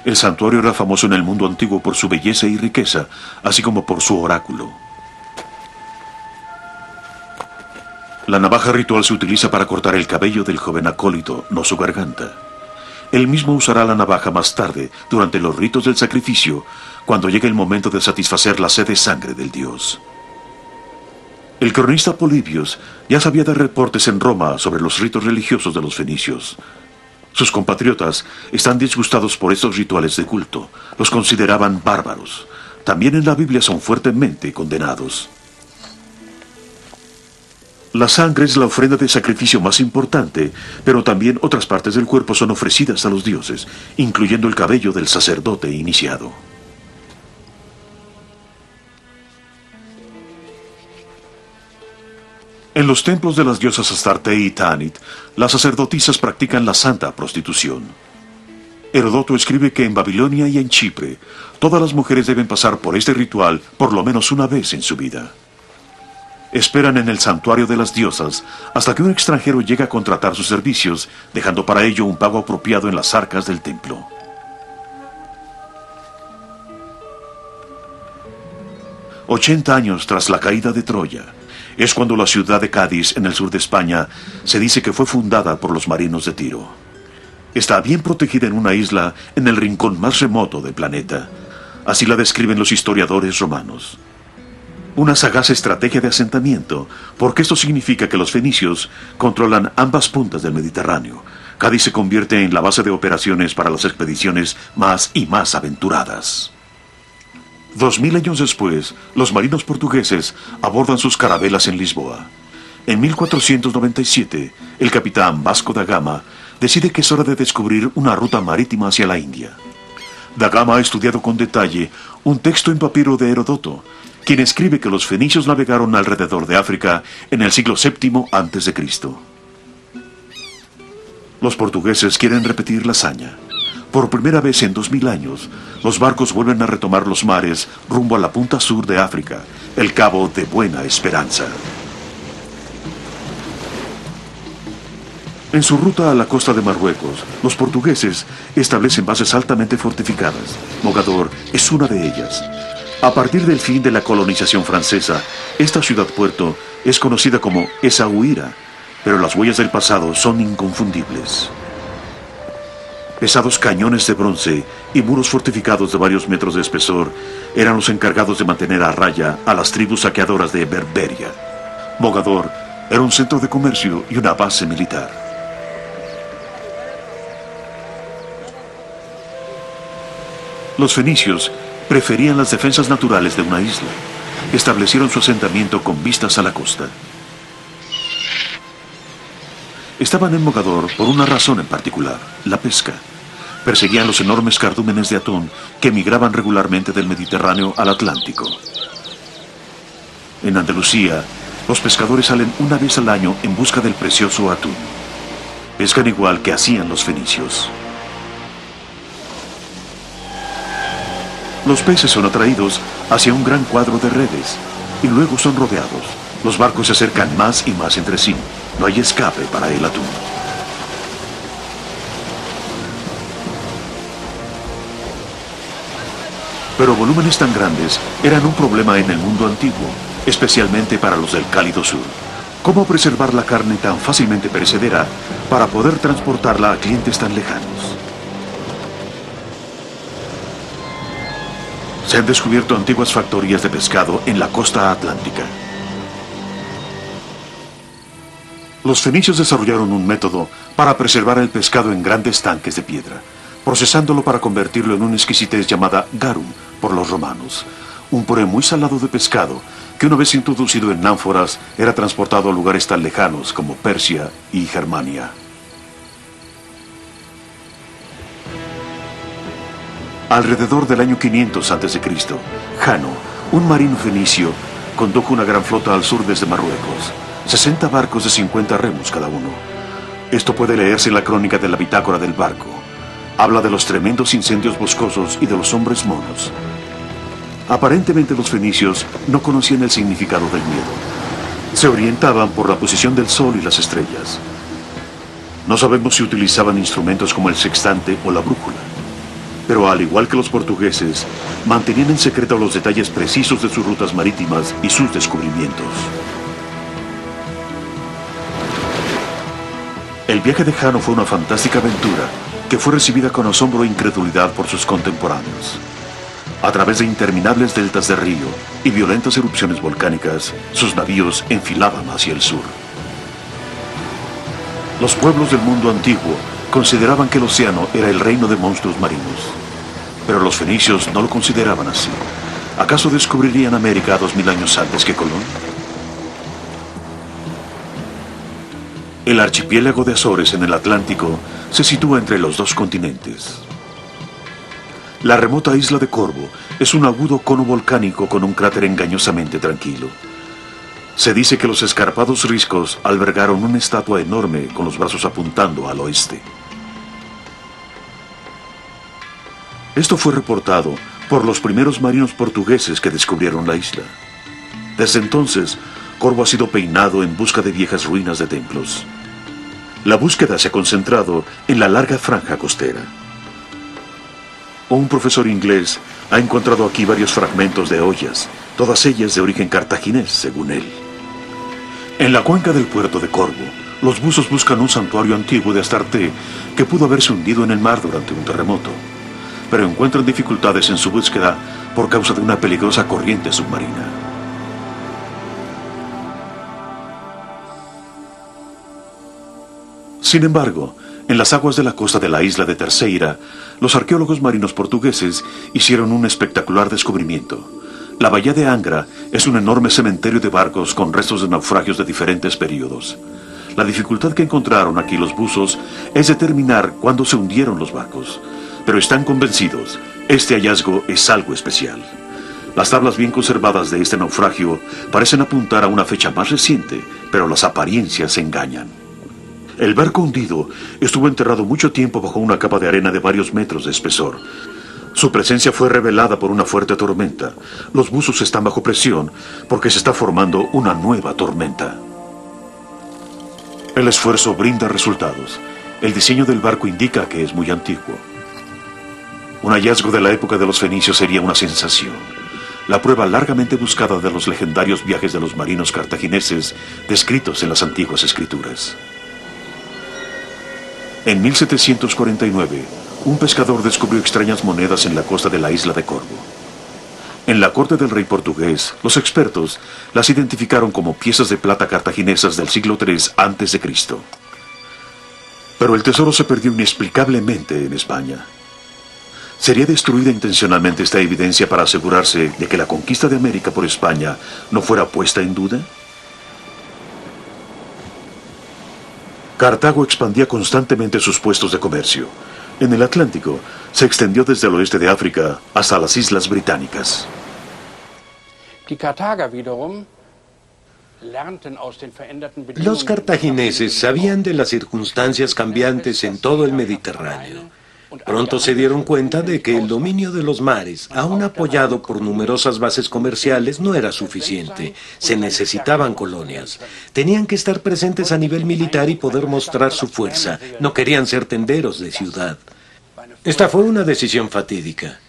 El santuario era famoso en el mundo antiguo por su belleza y riqueza, así como por su oráculo. La navaja ritual se utiliza para cortar el cabello del joven acólito, no su garganta. Él mismo usará la navaja más tarde, durante los ritos del sacrificio, cuando llegue el momento de satisfacer la sed de sangre del dios. El cronista Polibios ya sabía de reportes en Roma sobre los ritos religiosos de los fenicios. Sus compatriotas están disgustados por estos rituales de culto. Los consideraban bárbaros. También en la Biblia son fuertemente condenados. La sangre es la ofrenda de sacrificio más importante, pero también otras partes del cuerpo son ofrecidas a los dioses, incluyendo el cabello del sacerdote iniciado. En los templos de las diosas Astarte y Tanit, las sacerdotisas practican la santa prostitución. Heródoto escribe que en Babilonia y en Chipre, todas las mujeres deben pasar por este ritual por lo menos una vez en su vida. Esperan en el santuario de las diosas hasta que un extranjero llega a contratar sus servicios, dejando para ello un pago apropiado en las arcas del templo. «80 años tras la caída de Troya, es cuando la ciudad de Cádiz, en el sur de España, se dice que fue fundada por los marinos de Tiro. Está bien protegida en una isla en el rincón más remoto del planeta. Así la describen los historiadores romanos. Una sagaz estrategia de asentamiento, porque esto significa que los fenicios controlan ambas puntas del Mediterráneo. Cádiz se convierte en la base de operaciones para las expediciones más y más aventuradas. 2000 años después, los marinos portugueses abordan sus carabelas en Lisboa. En 1497, el capitán Vasco da Gama decide que es hora de descubrir una ruta marítima hacia la India. Da Gama ha estudiado con detalle un texto en papiro de Heródoto, quien escribe que los fenicios navegaron alrededor de África en el siglo VII a.C. Los portugueses quieren repetir la hazaña. Por primera vez en 2000 años, los barcos vuelven a retomar los mares rumbo a la punta sur de África, el Cabo de Buena Esperanza. En su ruta a la costa de Marruecos, los portugueses establecen bases altamente fortificadas. Mogador es una de ellas. A partir del fin de la colonización francesa, esta ciudad-puerto es conocida como Essaouira, pero las huellas del pasado son inconfundibles. Pesados cañones de bronce y muros fortificados de varios metros de espesor eran los encargados de mantener a raya a las tribus saqueadoras de Berberia. Mogador era un centro de comercio y una base militar. Los fenicios preferían las defensas naturales de una isla. Establecieron su asentamiento con vistas a la costa. Estaban en Mogador por una razón en particular, la pesca. Perseguían los enormes cardúmenes de atún que migraban regularmente del Mediterráneo al Atlántico. En Andalucía, los pescadores salen una vez al año en busca del precioso atún. Pescan igual que hacían los fenicios. Los peces son atraídos hacia un gran cuadro de redes y luego son rodeados. Los barcos se acercan más y más entre sí. No hay escape para el atún. Pero volúmenes tan grandes eran un problema en el mundo antiguo, especialmente para los del Cálido Sur. ¿Cómo preservar la carne tan fácilmente perecedera para poder transportarla a clientes tan lejanos? Se han descubierto antiguas factorías de pescado en la costa atlántica. Los fenicios desarrollaron un método para preservar el pescado en grandes tanques de piedra. procesándolo para convertirlo en una exquisitez llamada garum por los romanos, un puré muy salado de pescado que una vez introducido en ánforas era transportado a lugares tan lejanos como Persia y Germania. Alrededor del año 500 a.C., Jano, un marino fenicio, condujo una gran flota al sur desde Marruecos, 60 barcos de 50 remos cada uno. Esto puede leerse en la crónica de la bitácora del barco. Habla de los tremendos incendios boscosos y de los hombres monos. Aparentemente los fenicios no conocían el significado del miedo. Se orientaban por la posición del sol y las estrellas. No sabemos si utilizaban instrumentos como el sextante o la brújula. Pero al igual que los portugueses, mantenían en secreto los detalles precisos de sus rutas marítimas y sus descubrimientos. El viaje de Jano fue una fantástica aventura que fue recibida con asombro e incredulidad por sus contemporáneos. A través de interminables deltas de río y violentas erupciones volcánicas, sus navíos enfilaban hacia el sur. Los pueblos del mundo antiguo consideraban que el océano era el reino de monstruos marinos. Pero los fenicios no lo consideraban así. ¿Acaso descubrirían América 2000 años antes que Colón? El archipiélago de Azores en el Atlántico se sitúa entre los dos continentes. La remota isla de Corvo es un agudo cono volcánico con un cráter engañosamente tranquilo. Se dice que los escarpados riscos albergaron una estatua enorme con los brazos apuntando al oeste. Esto fue reportado por los primeros marinos portugueses que descubrieron la isla. Desde entonces, Corvo ha sido peinado en busca de viejas ruinas de templos. La búsqueda se ha concentrado en la larga franja costera. Un profesor inglés ha encontrado aquí varios fragmentos de ollas, todas ellas de origen cartaginés, según él. En la cuenca del puerto de Corvo, los buzos buscan un santuario antiguo de Astarte que pudo haberse hundido en el mar durante un terremoto, pero encuentran dificultades en su búsqueda por causa de una peligrosa corriente submarina. Sin embargo, en las aguas de la costa de la isla de Terceira, los arqueólogos marinos portugueses hicieron un espectacular descubrimiento. La bahía de Angra es un enorme cementerio de barcos con restos de naufragios de diferentes periodos. La dificultad que encontraron aquí los buzos es determinar cuándo se hundieron los barcos, pero están convencidos, este hallazgo es algo especial. Las tablas bien conservadas de este naufragio parecen apuntar a una fecha más reciente, pero las apariencias engañan. El barco hundido estuvo enterrado mucho tiempo bajo una capa de arena de varios metros de espesor. Su presencia fue revelada por una fuerte tormenta. Los buzos están bajo presión porque se está formando una nueva tormenta. El esfuerzo brinda resultados. El diseño del barco indica que es muy antiguo. Un hallazgo de la época de los fenicios sería una sensación. La prueba largamente buscada de los legendarios viajes de los marinos cartagineses descritos en las antiguas escrituras. En 1749, un pescador descubrió extrañas monedas en la costa de la isla de Corvo. En la corte del rey portugués, los expertos las identificaron como piezas de plata cartaginesas del siglo III a.C. Pero el tesoro se perdió inexplicablemente en España. ¿Sería destruida intencionalmente esta evidencia para asegurarse de que la conquista de América por España no fuera puesta en duda? Cartago expandía constantemente sus puestos de comercio. En el Atlántico, se extendió desde el oeste de África hasta las Islas Británicas. Los cartagineses sabían de las circunstancias cambiantes en todo el Mediterráneo. Pronto se dieron cuenta de que el dominio de los mares, aún apoyado por numerosas bases comerciales, no era suficiente. Se necesitaban colonias. Tenían que estar presentes a nivel militar y poder mostrar su fuerza. No querían ser tenderos de ciudad. Esta fue una decisión fatídica.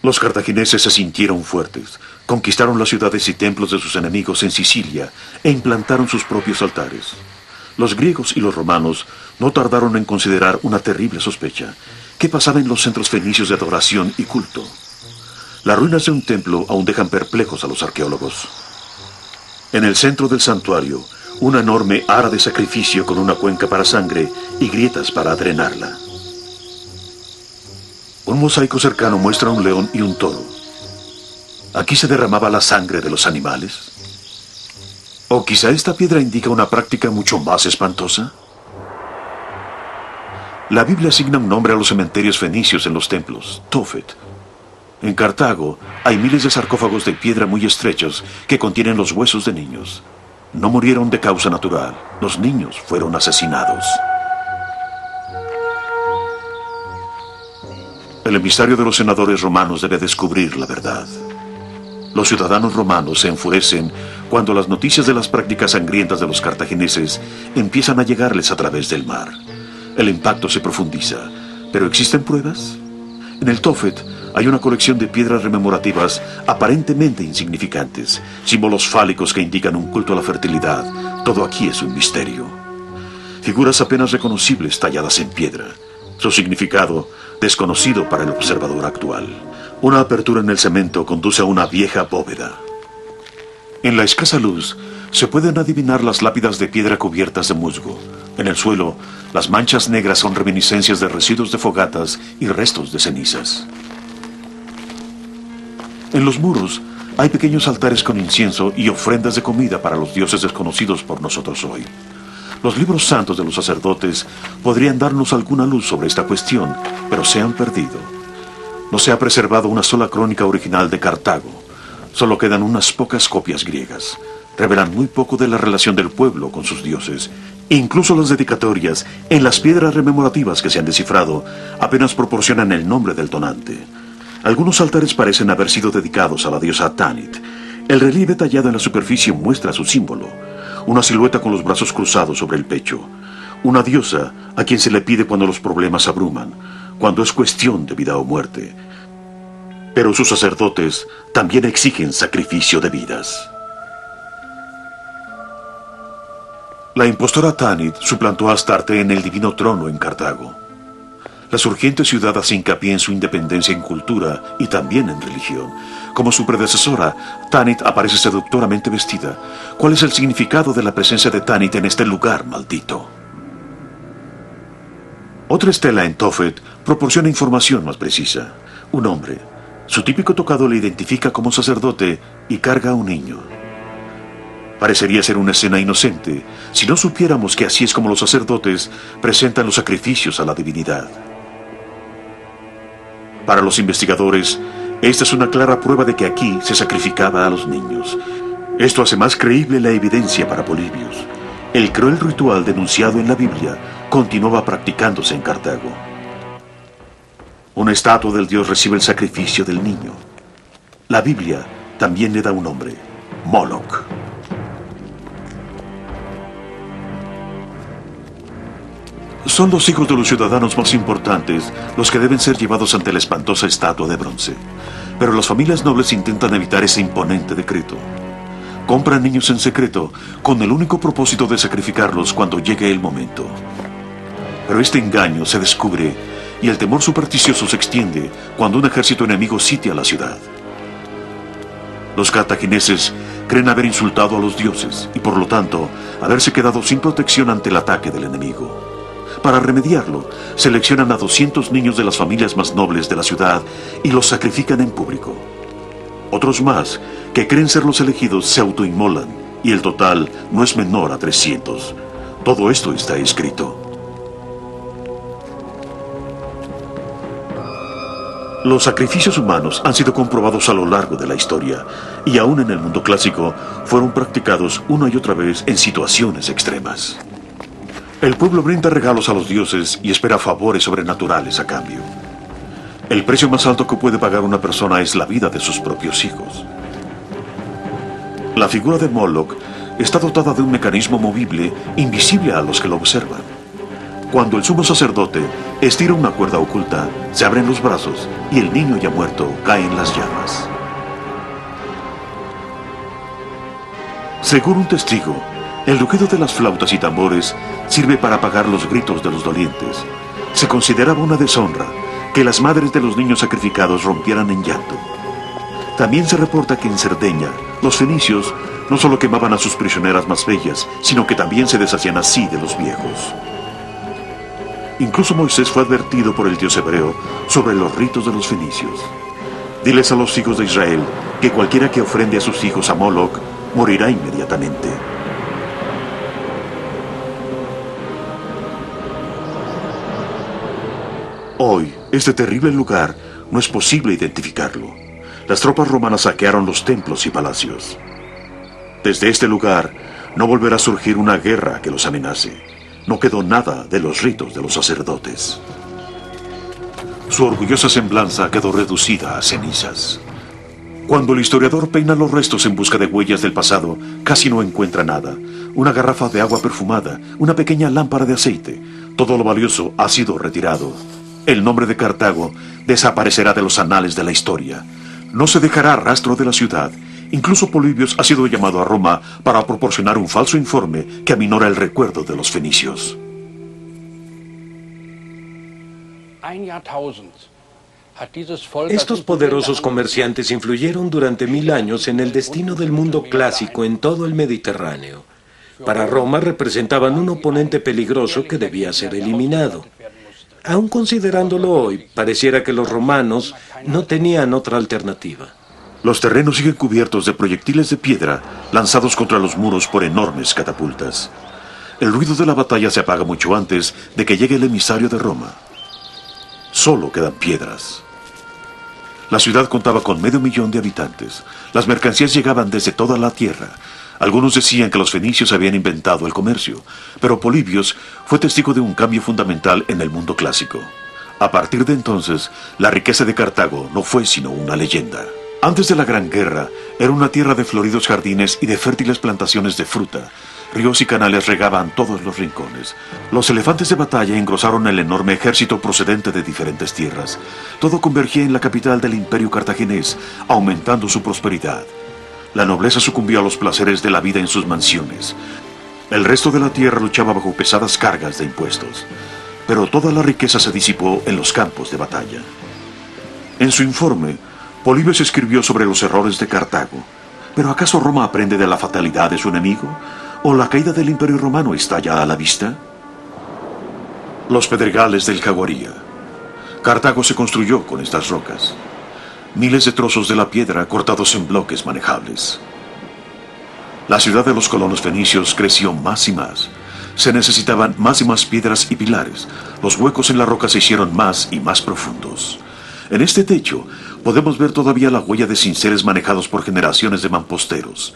Los cartagineses se sintieron fuertes, conquistaron las ciudades y templos de sus enemigos en Sicilia e implantaron sus propios altares. Los griegos y los romanos no tardaron en considerar una terrible sospecha. ¿Qué pasaba en los centros fenicios de adoración y culto? Las ruinas de un templo aún dejan perplejos a los arqueólogos. En el centro del santuario, una enorme ara de sacrificio con una cuenca para sangre y grietas para drenarla. Un mosaico cercano muestra un león y un toro. ¿Aquí se derramaba la sangre de los animales? ¿O quizá esta piedra indica una práctica mucho más espantosa? La Biblia asigna un nombre a los cementerios fenicios en los templos, Tophet. En Cartago hay miles de sarcófagos de piedra muy estrechos que contienen los huesos de niños. No murieron de causa natural, los niños fueron asesinados. El emisario de los senadores romanos debe descubrir la verdad. Los ciudadanos romanos se enfurecen cuando las noticias de las prácticas sangrientas de los cartagineses empiezan a llegarles a través del mar. El impacto se profundiza, pero ¿existen pruebas? En el Tophet hay una colección de piedras rememorativas aparentemente insignificantes, símbolos fálicos que indican un culto a la fertilidad. Todo aquí es un misterio. Figuras apenas reconocibles talladas en piedra. Su significado desconocido para el observador actual. Una apertura en el cemento conduce a una vieja bóveda. En la escasa luz se pueden adivinar las lápidas de piedra cubiertas de musgo. En el suelo, las manchas negras son reminiscencias de residuos de fogatas y restos de cenizas. En los muros hay pequeños altares con incienso y ofrendas de comida para los dioses desconocidos por nosotros hoy. Los libros santos de los sacerdotes podrían darnos alguna luz sobre esta cuestión, pero se han perdido. No se ha preservado una sola crónica original de Cartago. Solo quedan unas pocas copias griegas. Revelan muy poco de la relación del pueblo con sus dioses. Incluso las dedicatorias en las piedras rememorativas que se han descifrado apenas proporcionan el nombre del donante. Algunos altares parecen haber sido dedicados a la diosa Tanit. El relieve tallado en la superficie muestra su símbolo. Una silueta con los brazos cruzados sobre el pecho. Una diosa a quien se le pide cuando los problemas abruman, cuando es cuestión de vida o muerte. Pero sus sacerdotes también exigen sacrificio de vidas. La impostora Tanit suplantó a Astarte en el divino trono en Cartago. La surgiente ciudad hace hincapié en su independencia en cultura y también en religión. Como su predecesora, Tanit aparece seductoramente vestida. ¿Cuál es el significado de la presencia de Tanit en este lugar maldito? Otra estela en Tophet proporciona información más precisa. Un hombre. Su típico tocado le identifica como sacerdote y carga a un niño. Parecería ser una escena inocente si no supiéramos que así es como los sacerdotes presentan los sacrificios a la divinidad. Para los investigadores, esta es una clara prueba de que aquí se sacrificaba a los niños. Esto hace más creíble la evidencia para Polibios. El cruel ritual denunciado en la Biblia continuaba practicándose en Cartago. Una estatua del dios recibe el sacrificio del niño. La Biblia también le da un nombre: Moloch. Son los hijos de los ciudadanos más importantes los que deben ser llevados ante la espantosa estatua de bronce. Pero las familias nobles intentan evitar ese imponente decreto. Compran niños en secreto con el único propósito de sacrificarlos cuando llegue el momento. Pero este engaño se descubre y el temor supersticioso se extiende cuando un ejército enemigo sitia la ciudad. Los cartagineses creen haber insultado a los dioses y por lo tanto haberse quedado sin protección ante el ataque del enemigo. Para remediarlo, seleccionan a 200 niños de las familias más nobles de la ciudad y los sacrifican en público. Otros más, que creen ser los elegidos, se autoinmolan, y el total no es menor a 300. Todo esto está escrito. Los sacrificios humanos han sido comprobados a lo largo de la historia, y aún en el mundo clásico, fueron practicados una y otra vez en situaciones extremas. El pueblo brinda regalos a los dioses y espera favores sobrenaturales a cambio. El precio más alto que puede pagar una persona es la vida de sus propios hijos. La figura de Moloch está dotada de un mecanismo movible invisible a los que lo observan. Cuando el sumo sacerdote estira una cuerda oculta, se abren los brazos y el niño ya muerto cae en las llamas. Según un testigo, el rugido de las flautas y tambores sirve para apagar los gritos de los dolientes. Se consideraba una deshonra que las madres de los niños sacrificados rompieran en llanto. También se reporta que en Cerdeña, los fenicios no solo quemaban a sus prisioneras más bellas, sino que también se deshacían así de los viejos. Incluso Moisés fue advertido por el Dios hebreo sobre los ritos de los fenicios. Diles a los hijos de Israel que cualquiera que ofrende a sus hijos a Moloch morirá inmediatamente. Hoy, este terrible lugar no es posible identificarlo. Las tropas romanas saquearon los templos y palacios. Desde este lugar no volverá a surgir una guerra que los amenace. No quedó nada de los ritos de los sacerdotes. Su orgullosa semblanza quedó reducida a cenizas. Cuando el historiador peina los restos en busca de huellas del pasado, casi no encuentra nada. Una garrafa de agua perfumada, una pequeña lámpara de aceite. Todo lo valioso ha sido retirado. El nombre de Cartago desaparecerá de los anales de la historia. No se dejará rastro de la ciudad. Incluso Polibios ha sido llamado a Roma para proporcionar un falso informe que aminora el recuerdo de los fenicios. Estos poderosos comerciantes influyeron durante 1000 años en el destino del mundo clásico en todo el Mediterráneo. Para Roma representaban un oponente peligroso que debía ser eliminado. Aun considerándolo hoy, pareciera que los romanos no tenían otra alternativa. Los terrenos siguen cubiertos de proyectiles de piedra lanzados contra los muros por enormes catapultas. El ruido de la batalla se apaga mucho antes de que llegue el emisario de Roma. Solo quedan piedras. La ciudad contaba con 500,000 de habitantes. Las mercancías llegaban desde toda la tierra. Algunos decían que los fenicios habían inventado el comercio, pero Polibios fue testigo de un cambio fundamental en el mundo clásico. A partir de entonces, la riqueza de Cartago no fue sino una leyenda. Antes de la Gran Guerra, era una tierra de floridos jardines y de fértiles plantaciones de fruta. Ríos y canales regaban todos los rincones. Los elefantes de batalla engrosaron el enorme ejército procedente de diferentes tierras. Todo convergía en la capital del imperio cartaginés, aumentando su prosperidad. La nobleza sucumbió a los placeres de la vida en sus mansiones. El resto de la tierra luchaba bajo pesadas cargas de impuestos. Pero toda la riqueza se disipó en los campos de batalla. En su informe, Polibios escribió sobre los errores de Cartago. ¿Pero acaso Roma aprende de la fatalidad de su enemigo? ¿O la caída del Imperio Romano está ya a la vista? Los pedregales del Jaguaría. Cartago se construyó con estas rocas. Miles de trozos de la piedra cortados en bloques manejables. La ciudad de los colonos fenicios creció más y más. Se necesitaban más y más piedras y pilares. Los huecos en la roca se hicieron más y más profundos. En este techo podemos ver todavía la huella de cinceles manejados por generaciones de mamposteros.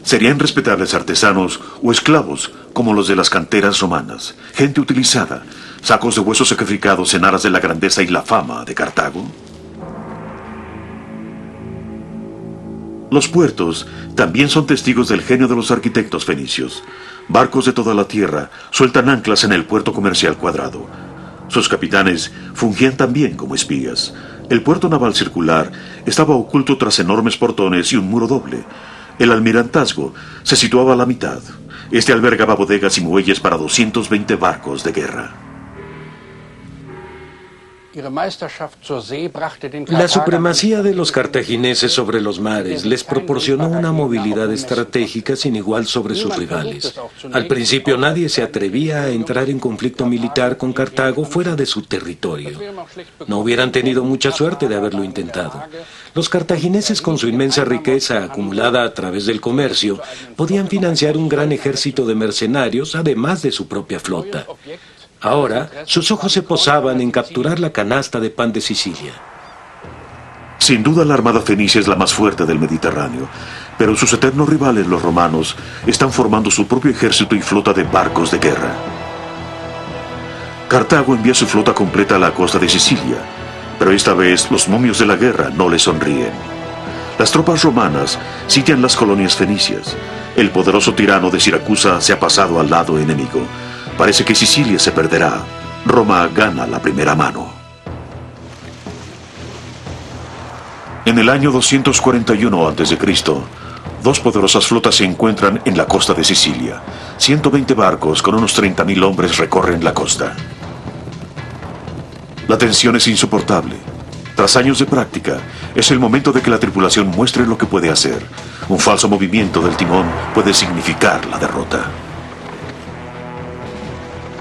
Serían respetables artesanos o esclavos como los de las canteras romanas, gente utilizada, sacos de huesos sacrificados en aras de la grandeza y la fama de Cartago. Los puertos también son testigos del genio de los arquitectos fenicios. Barcos de toda la tierra sueltan anclas en el puerto comercial cuadrado. Sus capitanes fungían también como espías. El puerto naval circular estaba oculto tras enormes portones y un muro doble. El almirantazgo se situaba a la mitad. Este albergaba bodegas y muelles para 220 barcos de guerra. La supremacía de los cartagineses sobre los mares les proporcionó una movilidad estratégica sin igual sobre sus rivales. Al principio nadie se atrevía a entrar en conflicto militar con Cartago fuera de su territorio. No hubieran tenido mucha suerte de haberlo intentado. Los cartagineses, con su inmensa riqueza acumulada a través del comercio, podían financiar un gran ejército de mercenarios, además de su propia flota. Ahora, sus ojos se posaban en capturar la canasta de pan de Sicilia. Sin duda la armada fenicia es la más fuerte del Mediterráneo, pero sus eternos rivales, los romanos, están formando su propio ejército y flota de barcos de guerra. Cartago envía su flota completa a la costa de Sicilia, pero esta vez los momios de la guerra no le sonríen. Las tropas romanas sitian las colonias fenicias. El poderoso tirano de Siracusa se ha pasado al lado enemigo. Parece que Sicilia se perderá. Roma gana la primera mano. En el año 241 a.C., dos poderosas flotas se encuentran en la costa de Sicilia. 120 barcos con unos 30.000 hombres recorren la costa. La tensión es insoportable. Tras años de práctica, es el momento de que la tripulación muestre lo que puede hacer. Un falso movimiento del timón puede significar la derrota.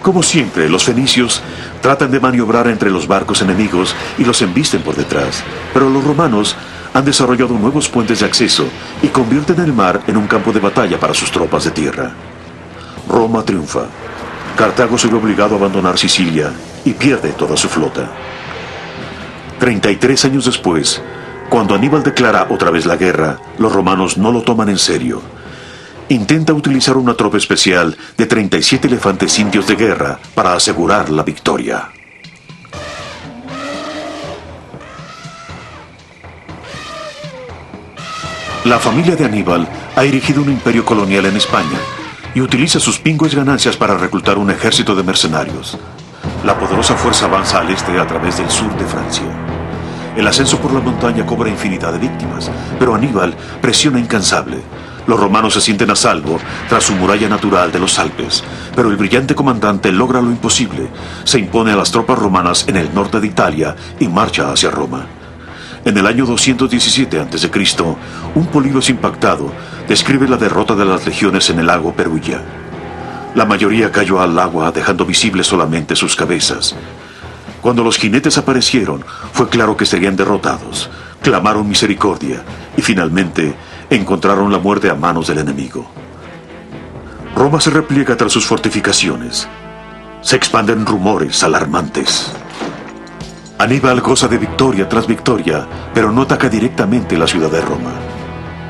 Como siempre, los fenicios Tratan de maniobrar entre los barcos enemigos y los embisten por detrás, pero los romanos han desarrollado nuevos puentes de acceso y convierten el mar en un campo de batalla para sus tropas de tierra. Roma triunfa. Cartago se ve obligado a abandonar Sicilia y pierde toda su flota. 33 años después, cuando Aníbal declara otra vez la guerra, los romanos no lo toman en serio. Intenta utilizar una tropa especial de 37 elefantes indios de guerra para asegurar la victoria. La familia de Aníbal ha erigido un imperio colonial en España y utiliza sus pingües ganancias para reclutar un ejército de mercenarios. La poderosa fuerza avanza al este a través del sur de Francia. El ascenso por la montaña cobra infinidad de víctimas, pero Aníbal presiona incansable. Los romanos se sienten a salvo tras su muralla natural de los Alpes, pero el brillante comandante logra lo imposible. Se impone a las tropas romanas en el norte de Italia y marcha hacia Roma. En el año 217 a.C., un Polibio impactado describe la derrota de las legiones en el lago Perugia. La mayoría cayó al agua, dejando visibles solamente sus cabezas. Cuando los jinetes aparecieron, fue claro que serían derrotados. Clamaron misericordia y finalmente encontraron la muerte a manos del enemigo. Roma se repliega tras sus fortificaciones. Se expanden rumores alarmantes. Aníbal goza de victoria tras victoria, pero no ataca directamente la ciudad de Roma.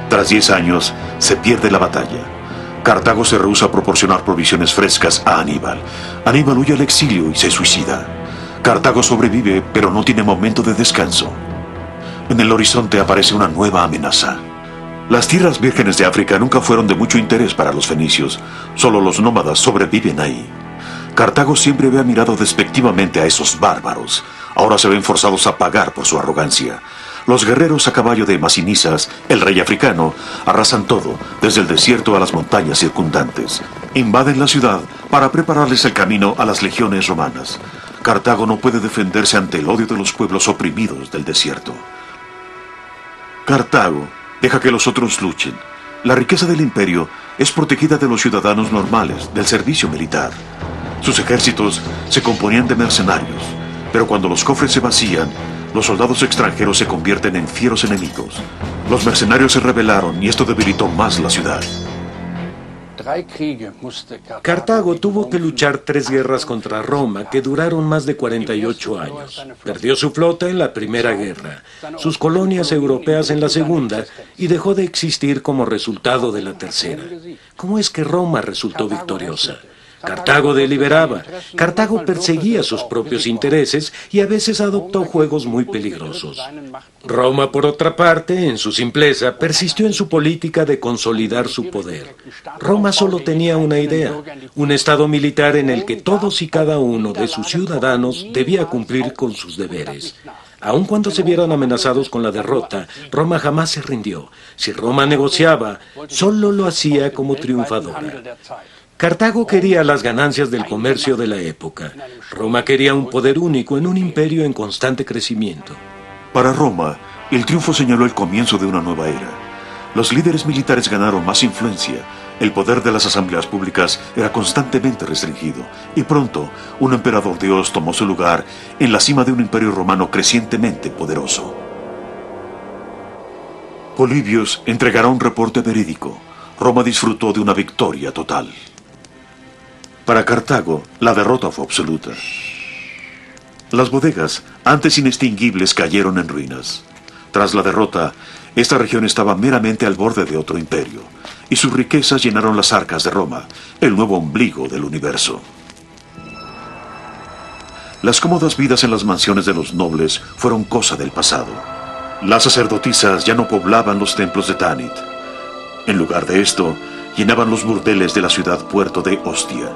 Tras 10 años, se pierde la batalla. Cartago se rehúsa a proporcionar provisiones frescas a Aníbal. Aníbal huye al exilio y se suicida. Cartago sobrevive, pero no tiene momento de descanso. En el horizonte aparece una nueva amenaza. Las tierras vírgenes de África nunca fueron de mucho interés para los fenicios. Solo los nómadas sobreviven ahí. Cartago siempre había mirado despectivamente a esos bárbaros. Ahora se ven forzados a pagar por su arrogancia. Los guerreros a caballo de Masinisas, el rey africano, arrasan todo, desde el desierto a las montañas circundantes. Invaden la ciudad para prepararles el camino a las legiones romanas. Cartago no puede defenderse ante el odio de los pueblos oprimidos del desierto. Cartago deja que los otros luchen. La riqueza del imperio es protegida de los ciudadanos normales, del servicio militar. Sus ejércitos se componían de mercenarios, pero cuando los cofres se vacían, los soldados extranjeros se convierten en fieros enemigos. Los mercenarios se rebelaron y esto debilitó más la ciudad. Cartago tuvo que luchar 3 guerras contra Roma que duraron más de 48 años. Perdió su flota en la primera guerra, sus colonias europeas en la segunda y dejó de existir como resultado de la tercera. ¿Cómo es que Roma resultó victoriosa? Cartago deliberaba, Cartago perseguía sus propios intereses y a veces adoptó juegos muy peligrosos. Roma, por otra parte, en su simpleza, persistió en su política de consolidar su poder. Roma solo tenía una idea, un estado militar en el que todos y cada uno de sus ciudadanos debía cumplir con sus deberes. Aun cuando se vieran amenazados con la derrota, Roma jamás se rindió. Si Roma negociaba, solo lo hacía como triunfadora. Cartago quería las ganancias del comercio de la época. Roma quería un poder único en un imperio en constante crecimiento. Para Roma, el triunfo señaló el comienzo de una nueva era. Los líderes militares ganaron más influencia. El poder de las asambleas públicas era constantemente restringido. Y pronto, un emperador dios tomó su lugar en la cima de un imperio romano crecientemente poderoso. Polibios entregará un reporte verídico. Roma disfrutó de una victoria total. Para Cartago, la derrota fue absoluta. Las bodegas, antes inextinguibles, cayeron en ruinas. Tras la derrota, esta región estaba meramente al borde de otro imperio, y sus riquezas llenaron las arcas de Roma, el nuevo ombligo del universo. Las cómodas vidas en las mansiones de los nobles fueron cosa del pasado. Las sacerdotisas ya no poblaban los templos de Tanit. En lugar de esto, llenaban los burdeles de la ciudad puerto de Ostia.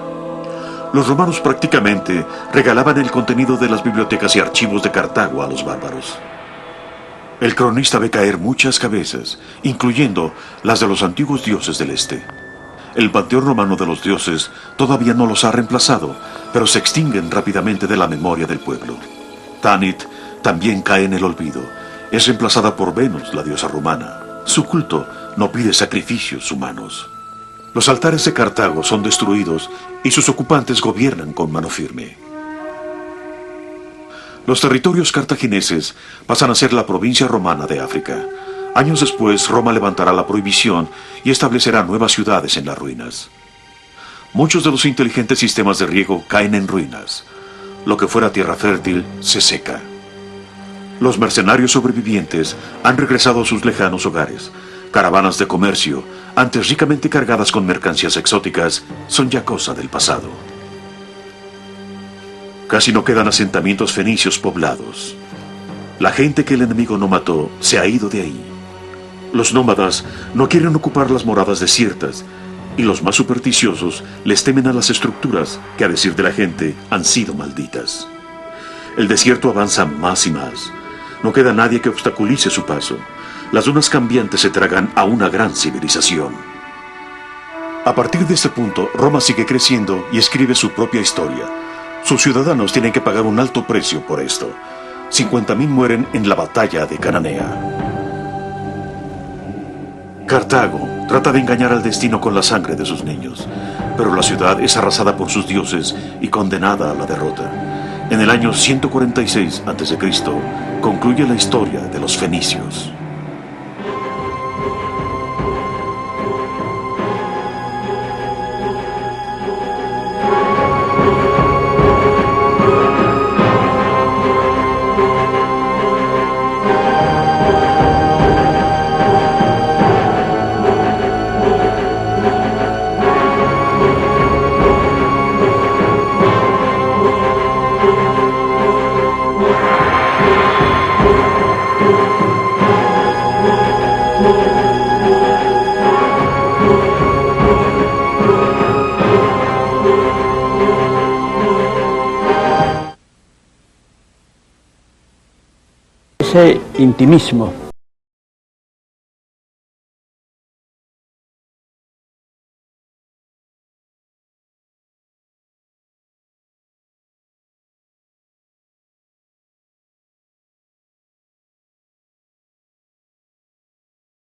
Los romanos prácticamente regalaban el contenido de las bibliotecas y archivos de Cartago a los bárbaros. El cronista ve caer muchas cabezas, incluyendo las de los antiguos dioses del este. El panteón romano de los dioses todavía no los ha reemplazado, pero se extinguen rápidamente de la memoria del pueblo. Tanit también cae en el olvido. Es reemplazada por Venus, la diosa romana. Su culto no pide sacrificios humanos. Los altares de Cartago son destruidos y sus ocupantes gobiernan con mano firme. Los territorios cartagineses pasan a ser la provincia romana de África. Años después, Roma levantará la prohibición y establecerá nuevas ciudades en las ruinas. Muchos de los inteligentes sistemas de riego caen en ruinas. Lo que fuera tierra fértil se seca. Los mercenarios sobrevivientes han regresado a sus lejanos hogares. Caravanas de comercio, antes ricamente cargadas con mercancías exóticas, son ya cosa del pasado. Casi no quedan asentamientos fenicios poblados. La gente que el enemigo no mató se ha ido de ahí. Los nómadas no quieren ocupar las moradas desiertas, y los más supersticiosos les temen a las estructuras que, a decir de la gente, han sido malditas. El desierto avanza más y más. No queda nadie que obstaculice su paso. Las dunas cambiantes se tragan a una gran civilización. A partir de este punto, Roma sigue creciendo y escribe su propia historia. Sus ciudadanos tienen que pagar un alto precio por esto. 50.000 mueren en la batalla de Cananea. Cartago trata de engañar al destino con la sangre de sus niños, pero la ciudad es arrasada por sus dioses y condenada a la derrota. En el año 146 a.C. concluye la historia de los fenicios. Ese intimismo